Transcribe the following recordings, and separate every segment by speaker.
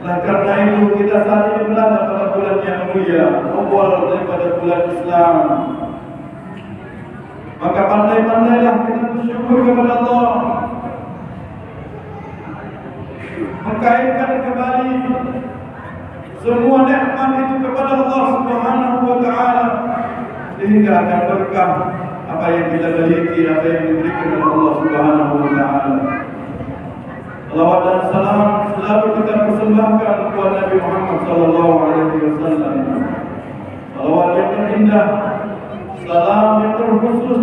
Speaker 1: Oleh karena itu kita saat ini berada pada bulan yang mulia, awal daripada bulan Islam. Maka pandai-pandailah kita bersyukur kepada Allah, mengkaitkan kembali semua nikmat itu kepada Allah Subhanahu wa taala, sehingga akan berkah apa yang kita miliki, apa yang diberikan oleh Allah Subhanahu wa taala. Salawat dan salam selalu kita persembahkan kepada Nabi Muhammad sallallahu alaihi wasallam. Salawat yang terindah, salam yang terkhusus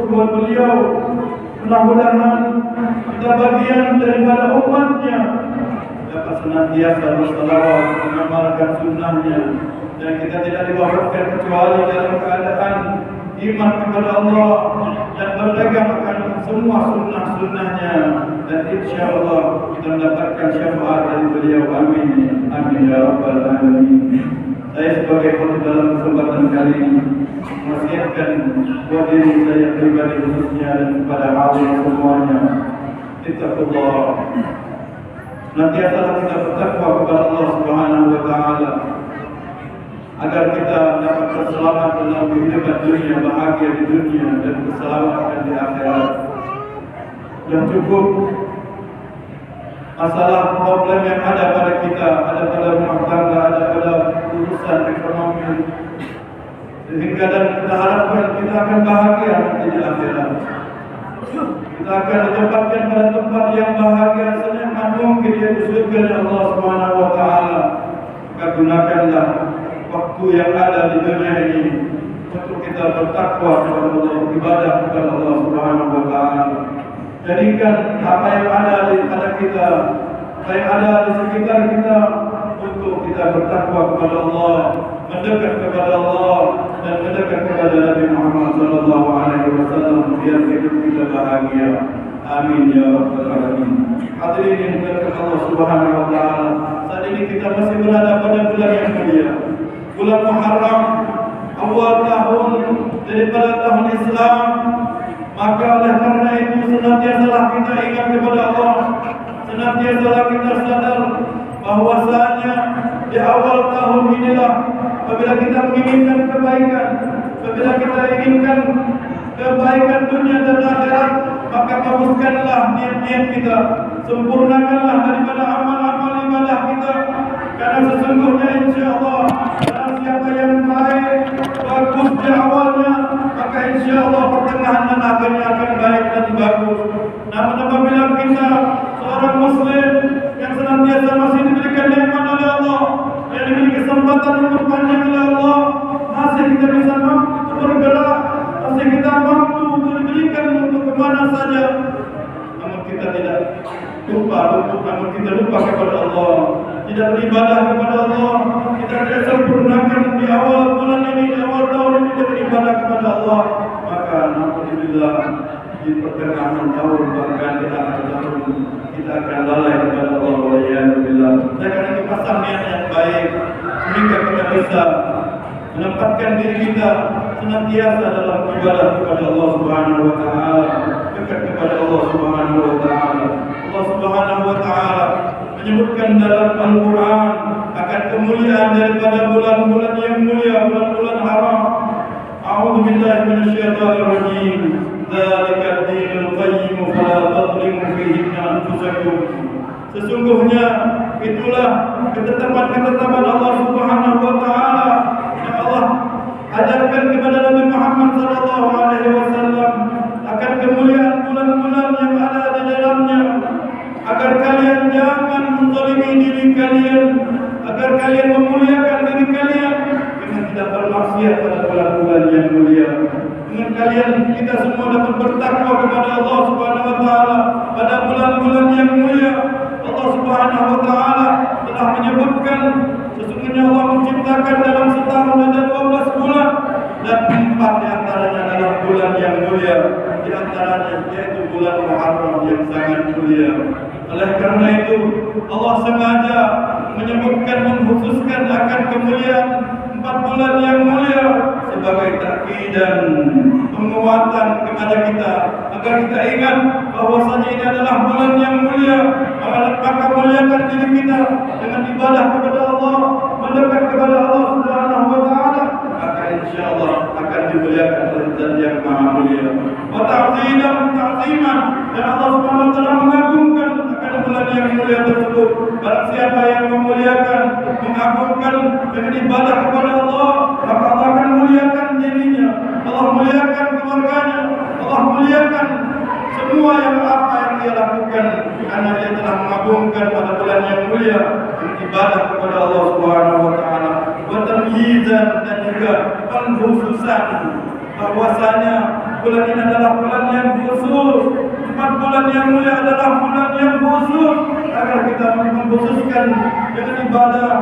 Speaker 1: buat beliau. Mudah-mudahan kita bagian daripada umatnya dapat senantiasa bersalawat, mengamalkan sunnahnya, dan kita tidak diwafatkan kecuali dalam keadaan iman kepada Allah dan berpegang akan semua sunnah-sunnahnya, dan insyaAllah kita mendapatkan syafaat dari beliau. Amin, amin ya rabbal alamin. Saya sebagai khotib dalam kesempatan kali ini menasihatkan buat diri saya pribadi khususnya dan kepada hadirin semuanya, ittaqullah. Nantiasalah kita bertakwa kepada Allah Subhanahu wa taala agar kita dapat berselamat dalam kehidupan dunia, bahagia di dunia, dan keselamatan di akhirat. Dan cukup masalah problem yang ada pada kita, ada pada rumah tangga, ada pada urusan ekonomi, sehingga dan kita harapkan kita akan bahagia nanti di akhirat. Kita akan ditempatkan pada tempat yang bahagia, senyaman mungkin, yaitu surga Allah Subhanahu wa taala. Maka gunakanlah waktu yang ada di dunia ini untuk kita bertakwa kepada Allah, ibadah kepada Allah Subhanahu wa taala. Jadikan apa yang ada di pada kita, apa yang ada di sekitar kita, untuk kita bertakwa kepada Allah, mendekat kepada Allah, dan mendekat kepada Nabi Muhammad sallallahu alaihi wasallam, biar hidup kita bahagia. Amin ya rabbal alamin. Hadirin yang dimuliakan Allah Subhanahu wa taala, saat ini kita masih berada pada bulan yang mulia, bulan Muharram, awal tahun daripada tahun Islam. Maka oleh karena itu senantiasalah kita ingat kepada Allah, senantiasalah kita sadar bahwasanya di awal tahun inilah apabila kita menginginkan kebaikan, apabila kita inginkan kebaikan dunia dan akhirat, maka baguskanlah niat-niat kita, sempurnakanlah daripada amal-amal ibadah kita, karena sesungguhnya insyaAllah siapa yang baik, bagus di awalnya, maka insyaAllah pertengahan dan akhirnya akan baik dan bagus. Namun apabila kita seorang muslim yang senantiasa masih diberikan nikmat oleh Allah, yang diberi kesempatan untuk panjang oleh Allah, masih kita bisa mampu untuk bergerak, masih kita mampu untuk diberikan untuk kemana saja, namun kita tidak lupa, namun kita lupa kepada Allah, tidak beribadah kepada Allah, kita tidak sempurnakan di awal bulan ini, di awal tahun ini kita beribadah kepada Allah, maka alhamdulillah di pertengahan tahun, bahkan di akhir tahun, kita akan lalai kepada Allah. Waliyahillah. Jangan kita pasang niat yang baik sehingga kita bisa menempatkan diri kita senantiasa dalam ibadah kepada Allah Subhanahu wa taala, dekat kepada Allah Subhanahu wa taala. Allah Subhanahu wa taala menyebutkan dalam Al-Qur'an akan kemuliaan daripada bulan-bulan yang mulia, bulan-bulan haram. A'udzu billahi minasyaitonir rajim. Dzalikad dinul qayyim fala tadhlimu fihinna anfusakum. Sesungguhnya itulah ketetapan-ketetapan Allah Subhanahu wa taala yang Allah ajarkan kepada Nabi Muhammad sallallahu alaihi wasallam akan kemuliaan bulan-bulan yang ada di dalamnya, agar kalian jangan menzalimi diri kalian, agar kalian memuliakan diri kalian dengan tidak bermaksiat pada bulan-bulan yang mulia. Dengan kalian kita semua dapat bertakwa kepada Allah Subhanahu wa taala pada bulan-bulan yang mulia. Allah Subhanahu wa taala telah menyebutkan sesungguhnya Allah menciptakan dalam setahun ada 12 bulan, dan 4 di antaranya adalah bulan yang mulia, di antaranya yaitu bulan Muharram yang sangat mulia. Oleh karena itu Allah sengaja menyebutkan, mengkhususkan akan kemuliaan 4 bulan yang mulia sebagai takkid dan penguatan kepada kita, agar kita ingat bahwasanya ini adalah bulan yang mulia. Maka memuliakan diri kita dengan ibadah kepada Allah, mendekat kepada Allah Subhanahu wa taala, maka insyaallah akan dimuliakan oleh Zat yang Maha Mulia. Wa ta'ziman, dan Allah Subhanahu wa taala mengagungkan akan bulan yang mulia tersebut. Barang siapa yang memuliakan, mengagungkan dengan ibadah kepada Allah, maka Allah akan muliakan dirinya, Allah muliakan keluarganya, Allah muliakan semua apa yang dia lakukan, karena dia telah mengagungkan pada bulan yang mulia dengan ibadah kepada Allah Subhanahu wa taala. Wa tamyizan, dan juga pengkhususan bahwasanya bulan ini adalah bulan yang khusus. 4 bulan yang mulia adalah bulan yang khusus, agar kita mengkhususkan dengan ibadah,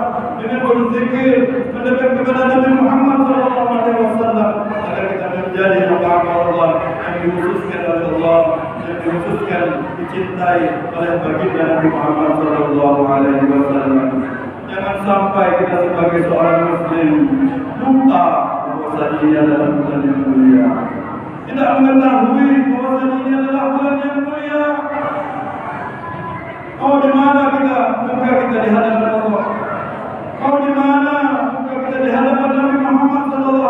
Speaker 1: dengan berzikir, mendekat kepada Nabi Muhammad SAW, agar kita menjadi hamba Allah yang dikhususkan oleh Allah, yang dikhususkan dicintai oleh baginda Nabi Muhammad SAW. Jangan sampai kita sebagai seorang Muslim lupa bahwasanya ini adalah bulan yang mulia, tidak mengetahui bahwasanya ini adalah bulan yang mulia. Oh, di mana muka kita di hadapan Allah? Oh, di mana muka kita di hadapan Nabi Muhammad SAW?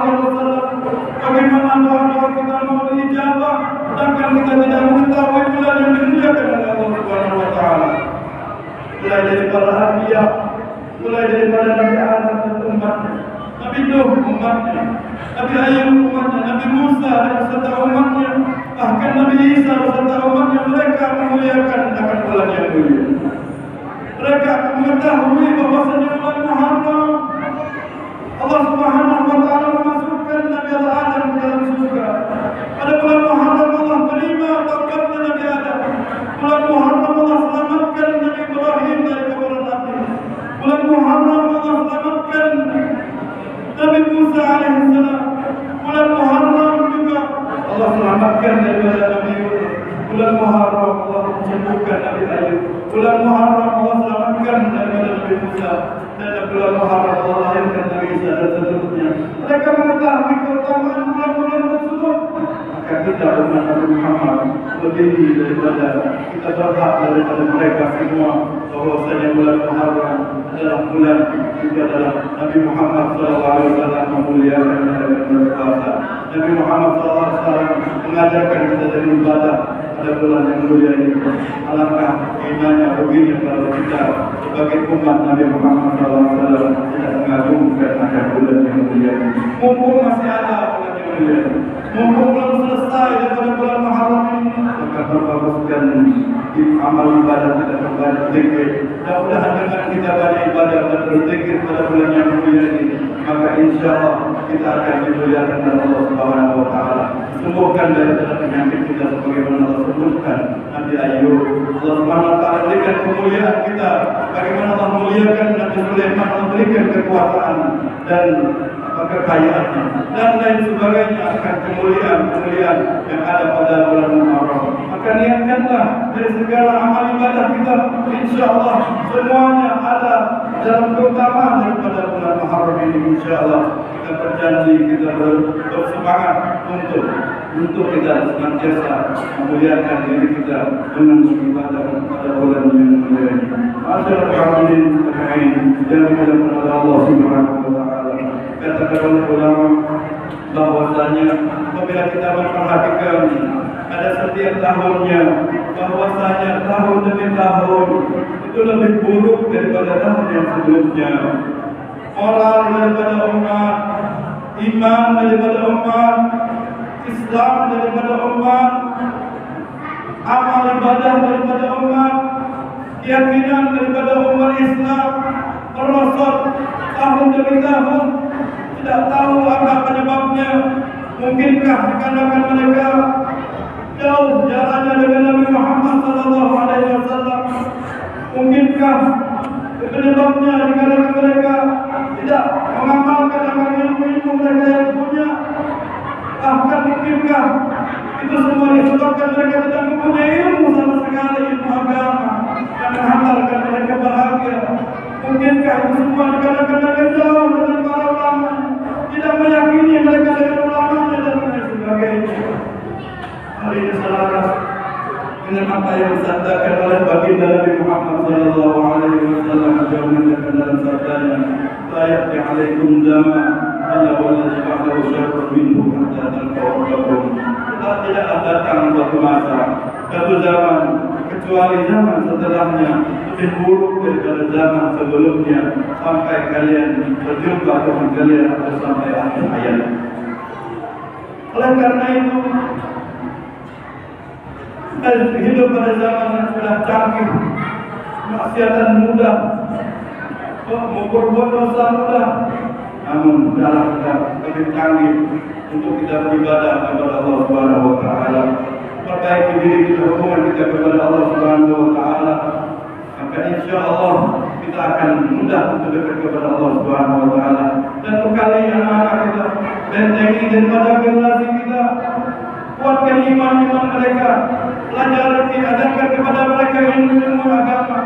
Speaker 1: Bagaimana doa-doa kita mau diijabah, sedangkan kita tidak mengetahui bulan yang dimuliakan oleh Allah Subhanahu wa taala. Mulai dari para anbiya, mulai daripada Nabi Adam dan umatnya, Nabi Nuh umatnya, Nabi Ayub umatnya, Nabi Musa dan beserta umatnya, bahkan Nabi Isa beserta umatnya, mereka memuliakan akan bulan yang mulia. Mereka mengetahui bahwasanya bulan Muharram Allah Subhanahu wa taala memasukkan Nabi Adam ke dalam surga. Pada bulan Muharram Allah menerima taubatnya Nabi Adam. Bulan Muharram Allah selamatkan Nabi Ibrahim dari kuburan api. Bulan Muharram Allah selamatkan Nabi Musa alaihissalam. Bulan Muharram juga Allah selamatkan daripada Nabi Yunus. Bulan Muharram Allah menyembuhkan Nabi Ayub. Bulan Muharram Allah selamatkan daripada Nabi Musa. Dan bulan Muharram Allah lahirkan Nabi Isa dan seterusnya. Mereka mengetahui keutamaan bulan-bulan tersebut, maka kita umat Nabi Muhammad lebih daripada kita berhak daripada mereka semua, bahwasanya bulan Muharram adalah bulan juga adalah Nabi Muhammad SAW memuliakan dengan berpuasa. Nabi Muhammad SAW mengajarkan kita dari ibadah pada bulan yang mulia ini. Alangkah inanya ruginya kalau kita sebagai umat Nabi Muhammad SAW tidak mengagungkan akan bulan yang mulia ini. Mumpung masih ada bulan yang mulia ini, mumpung belum selesai daripada bulan Muharram ini, maka berbaguskan amal ibadah kita, berbanyak zikir. Mudah-mudahan dengan kita banyak ibadah dan berzikir pada bulan yang mulia ini, maka insyaAllah kita akan dimuliakan oleh Allah Subhanahu wa taala. Sembuhkan dari penyakit kita sebagaimana Allah sebutkan Nabi Ayub. Allah Subhanahu wa taala berikan kemuliaan kita, bagaimana Allah muliakan Nabi Sulaiman, Allah berikan kekuasaan dan kekayaannya dan lain sebagainya, akan kemuliaan yang ada pada bulan Muharram. Maka niatkanlah dari segala amal ibadah kita, insyaallah semuanya ada dalam keutamaan daripada bulan Muharram ini. Insyaallah kita berjanji, kita bersemangat untuk kita senantiasa memuliakan diri kita dengan beribadah pada bulan yang mulia ini. Assalamualaikum warahmatullahi wabarakatuh. Allah Subhanahu wa taala katakan ulama bahwasanya apabila kita memperhatikan ada setiap tahunnya, bahwasanya tahun demi tahun itu lebih buruk daripada tahun yang sebelumnya. Moral daripada umat, iman daripada umat, Islam daripada umat, amal ibadah daripada umat, keyakinan daripada umat Islam merosot tahun demi tahun. Tidak tahu apa penyebabnya. Mungkinkah dikarenakan mereka jauh jaraknya dengan Nabi Muhammad SAW? Mungkinkah penyebabnya dikarenakan mereka tidak mengamalkan akan ilmu mereka yang punya? Bahkan mungkinkah itu semua disebabkan mereka tidak mempunyai ilmu sama sekali, ilmu agama yang menghantarkan mereka bahagia? Mungkinkah itu semua dikarenakan mereka jauh dengan para ulama, tidak meyakini mereka dengan ulamanya dan lain sebagainya? Hal ini selaras dengan apa yang disabdakan oleh baginda Nabi Muhammad sallallahu alaihi wasallam yang menyatakan dalam sabdanya, "La ya'ti 'alaikum zaman illa walladhi ba'dahu syarrun minhu hatta talqakum." Tidak datang suatu masa, satu zaman kecuali zaman setelahnya lebih buruk daripada zaman sebelumnya sampai kalian berjumpa dengan kalian atau sampai akhir hayat. Oleh karena itu, hidup pada zaman yang sudah canggih, maksiatan mudah, memperbuat dosa mudah, namun dalam kita lebih canggih untuk kita beribadah kepada Allah Subhanahu Wa Taala, perbaiki diri kita, hubungan kita kepada Allah Subhanahu Wa Taala, maka insya Allah kita akan mudah untuk dekat kepada Allah Subhanahu Wa Taala. Dan bekali anak-anak kita, bentengi daripada generasi kita, kuatkan iman mereka, pelajari, ajarkan kepada mereka ilmu agama,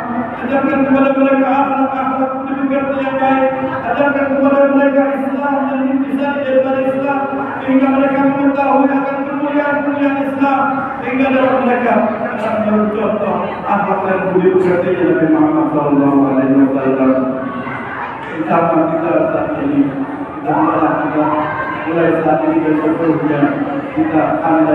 Speaker 1: ajarkan kepada mereka akhlak budi yang baik, ajarkan kepada mereka Islam dan intisari daripada Islam, sehingga mereka mengetahui akan kemuliaan Islam, sehingga dapat mereka contoh akhlak dan budi pekerti Nabi Muhammad sallallahu alaihi wasallam. Utama kita saat ini, kita mulai saat ini dan seterusnya kita